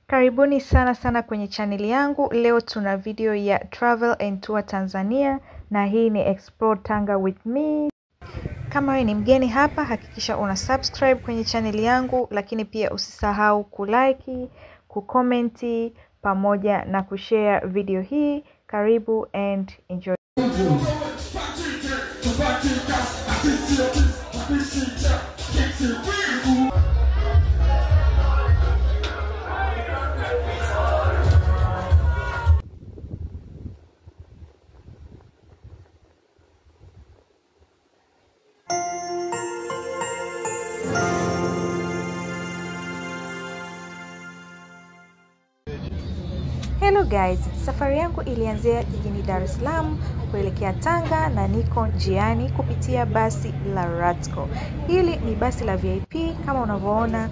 Karibuni sana kwenye channel yangu. Leo tuna video ya Travel and Tour Tanzania na hii ni Explore Tanga with me. Kama wewe ni mgeni hapa, hakikisha una subscribe kwenye channel yangu, lakini pia usisahau kulike, kucomment pamoja na kushare video hii. Karibu and enjoy. Hello guys, safari yangu ilianzia jijini Dar es Salaam kuelekea Tanga na niko njiani kupitia basi la Ratco. Hili ni basi la VIP kama unavyoona.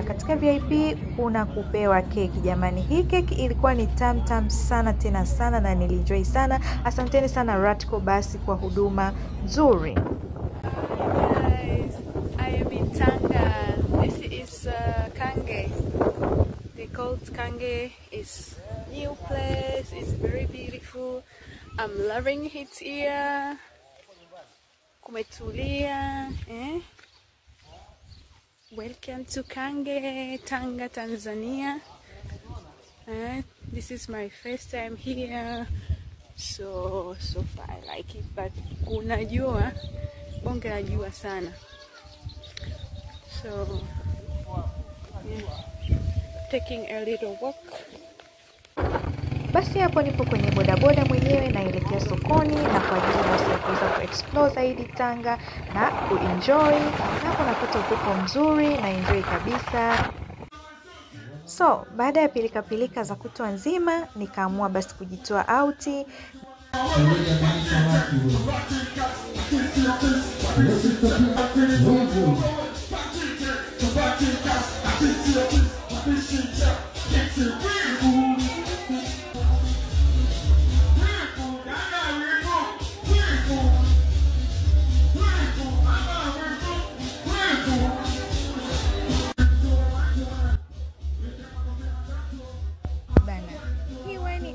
Katika VIP kuna kupewa keki jamani. Hii keki ilikuwa ni tam sana tena sana na nilienjoy sana. Asanteni sana Ratco basi kwa huduma nzuri. Guys, I am in Tanga. This is Kange. They called Kange. It's new place. It's very beautiful. I'm loving it here. Kumetulia. Welcome to Kange, Tanga, Tanzania. This is my first time here. So far I like it, but kuna jua, bonge la jua sana. So taking a little walk. Basi hapo nipo kwenye bodaboda mwenyewe naelekea sokoni na kwa ajili ya kuweza kuexplore zaidi Tanga na kuenjoy. Hapo napata upepo mzuri na enjoy kabisa. So, baada ya pilika za kutwa nzima, nikaamua basi kujitoa outi.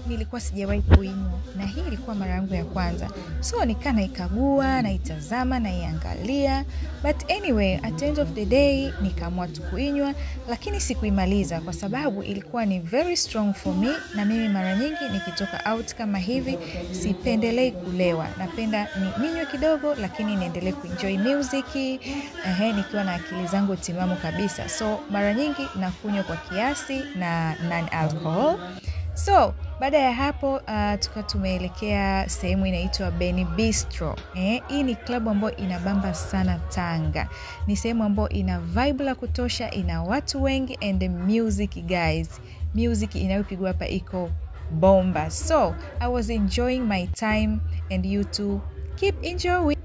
Nilikuwa sijawahi kuinywa na hii ilikuwa mara yangu ya kwanza. So nikaa naikagua, naitazama, naiangalia. But anyway, at the end of the day nikaamua tu kuinywa, lakini sikuimaliza kwa sababu ilikuwa ni very strong for me na mimi mara nyingi nikitoka out kama hivi sipendelei kulewa. Napenda ninywe kidogo lakini niendelee kuenjoy music, nikiwa na akili zangu timamu kabisa. So mara nyingi nakunywa kwa kiasi na non alcohol. So, baada ya hapo tumeelekea sehemu inaitwa Beni Bistro. Hii ni club ambayo inabamba sana Tanga. Ni sehemu ambayo ina vibe la kutosha, ina watu wengi and the music guys. Music inayopigwa hapa iko bomba. So, I was enjoying my time and you too keep enjoying.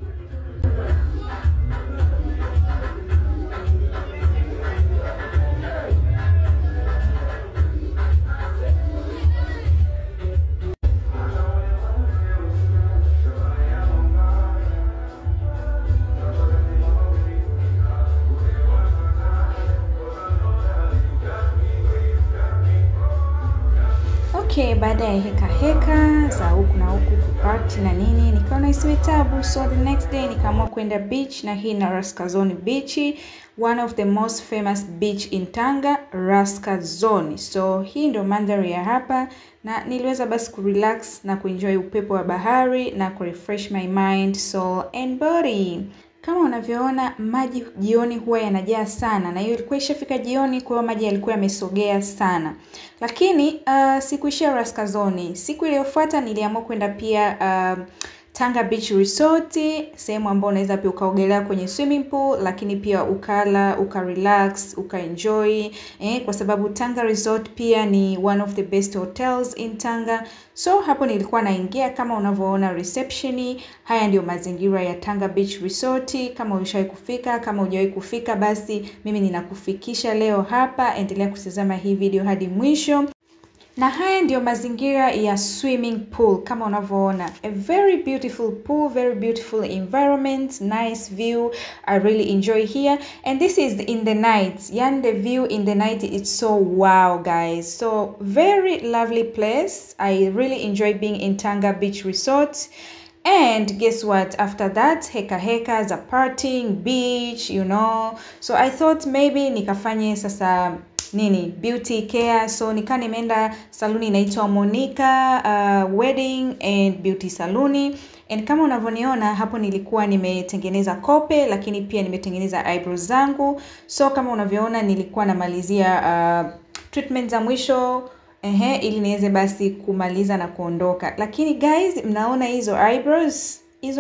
Okay, baada ya heka za huku na huku kuparty na nini, nikaona isiwe tabu. So the next day nikaamua kwenda beach na hii na Raskazoni Beach, one of the most famous beach in Tanga, Raskazoni. So hii ndio mandhari ya hapa na niliweza basi kurelax na kuenjoy upepo wa bahari na kurefresh my mind, soul and body. Kama unavyoona maji jioni huwa yanajaa sana na hiyo ilikuwa ishafika jioni, kwa maji yalikuwa yamesogea sana. Lakini sikuishia Raskazoni. Siku iliyofuata niliamua kwenda pia Tanga Beach Resort, sehemu ambayo unaweza pia ukaogelea kwenye swimming pool, lakini pia ukala, ukarelax, ukaenjoy, kwa sababu Tanga Resort pia ni one of the best hotels in Tanga. So hapo nilikuwa naingia, kama unavyoona reception. Haya ndio mazingira ya Tanga Beach Resort. Kama ulishawahi kufika, kama hujawahi kufika, basi mimi ninakufikisha leo hapa. Endelea kutazama hii video hadi mwisho. Na haya ndio mazingira ya swimming pool kama unavyoona. A very beautiful pool, very beautiful environment, nice view. I really enjoy here. And this is in the night. Yani the view in the night is so wow guys. So very lovely place. I really enjoy being in Tanga Beach Resort. And guess what, after that heka za partying beach, you know. So I thought maybe nikafanye sasa nini beauty care. So nimeenda saluni inaitwa Monica Wedding and Beauty Saluni. And kama unavyoniona hapo nilikuwa nimetengeneza kope, lakini pia nimetengeneza eyebrows zangu. So kama unavyoona nilikuwa namalizia treatment za mwisho ili niweze basi kumaliza na kuondoka. Lakini guys, mnaona hizo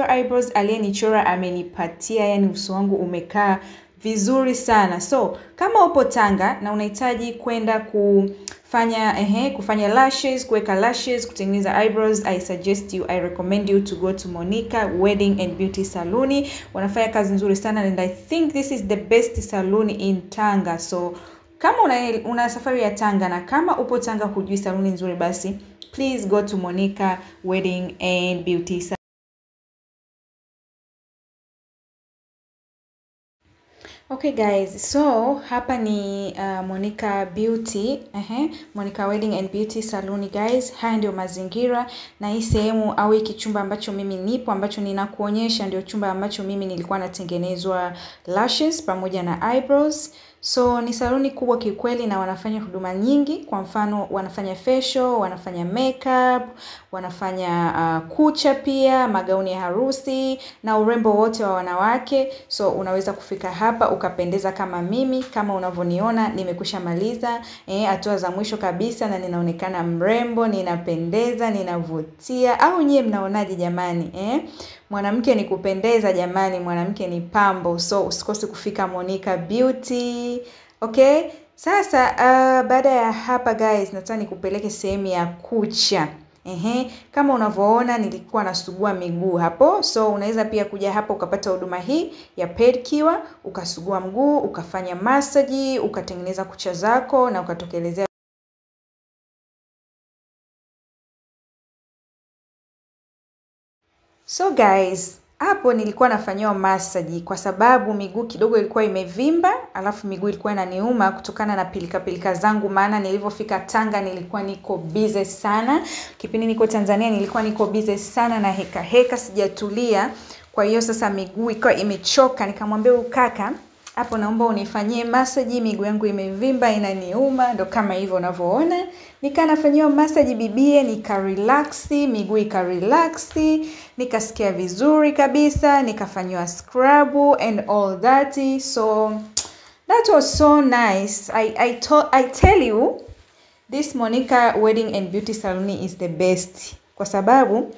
eyebrows aliyenichora amenipatia, yani uso wangu umekaa vizuri sana. So kama upo Tanga na unahitaji kwenda kufanya lashes, kuweka lashes, kutengeneza eyebrows, I recommend you to go to Monica Wedding and Beauty Saluni. Wanafanya kazi nzuri sana and I think this is the best salon in Tanga. So kama una safari ya Tanga na kama upo Tanga hujui saluni nzuri, basi please go to Monica Wedding and Beauty Saluni. Okay guys, so hapa ni Monica Beauty, Monica Wedding and Beauty Saluni guys. Haya ndio mazingira na hii sehemu au hiki chumba ambacho mimi nipo, ambacho ninakuonyesha, ndio chumba ambacho mimi nilikuwa natengenezwa lashes pamoja na eyebrows. So ni saluni kubwa kikweli na wanafanya huduma nyingi. Kwa mfano wanafanya facial, wanafanya makeup, wanafanya kucha pia, magauni ya harusi na urembo wote wa wanawake. So unaweza kufika hapa ukapendeza kama mimi. Kama unavyoniona nimekusha maliza hatua za mwisho kabisa na ninaonekana mrembo, ninapendeza, ninavutia. Au nyie mnaonaje jamani? Mwanamke ni kupendeza jamani, mwanamke ni pambo. So usikose kufika Monica Beauty. Okay? Sasa baada ya hapa guys, nataka nikupeleke sehemu ya kucha. Kama unavyoona nilikuwa nasugua miguu hapo. So unaweza pia kuja hapo ukapata huduma hii ya pedicure, ukasugua mguu, ukafanya massage, ukatengeneza kucha zako na ukatokelezea. So guys, hapo nilikuwa nafanywa massage kwa sababu miguu kidogo ilikuwa imevimba, alafu miguu ilikuwa inaniuma kutokana na pilika zangu, maana nilipofika Tanga nilikuwa niko busy sana. Kipindi niko Tanzania nilikuwa niko busy sana na heka sijatulia. Kwa hiyo sasa miguu ilikuwa imechoka, nikamwambia kaka, hapo naomba unifanyie massage, miguu yangu imevimba inaniuma. Ndo kama hivyo unavyoona. Nikanafanywa massage bibie, relax, miguu relax, nikasikia vizuri kabisa, nikafanywa scrub and all that. So that was so nice. I tell you, this Monica Wedding and Beauty Salon is the best. Kwa sababu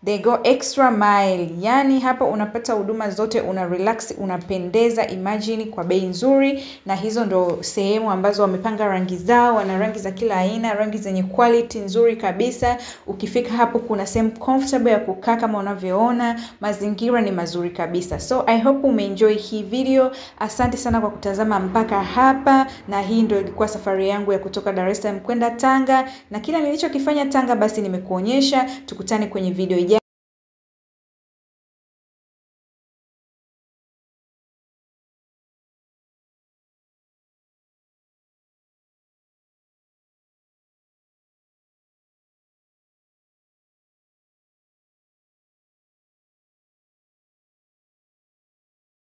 they go extra mile. Yani hapa unapata huduma zote, una relax, unapendeza, imagine kwa bei nzuri. Na hizo ndo sehemu ambazo wamepanga rangi zao, wana rangi za kila aina, rangi zenye quality nzuri kabisa. Ukifika hapo kuna sehemu comfortable ya kukaa kama unavyoona, mazingira ni mazuri kabisa. So I hope umeenjoy hii video. Asante sana kwa kutazama mpaka hapa, na hii ndo ilikuwa safari yangu ya kutoka Dar es Salaam kwenda Tanga, na kila nilichokifanya Tanga basi nimekuonyesha. Tukutane kwenye video ijayo.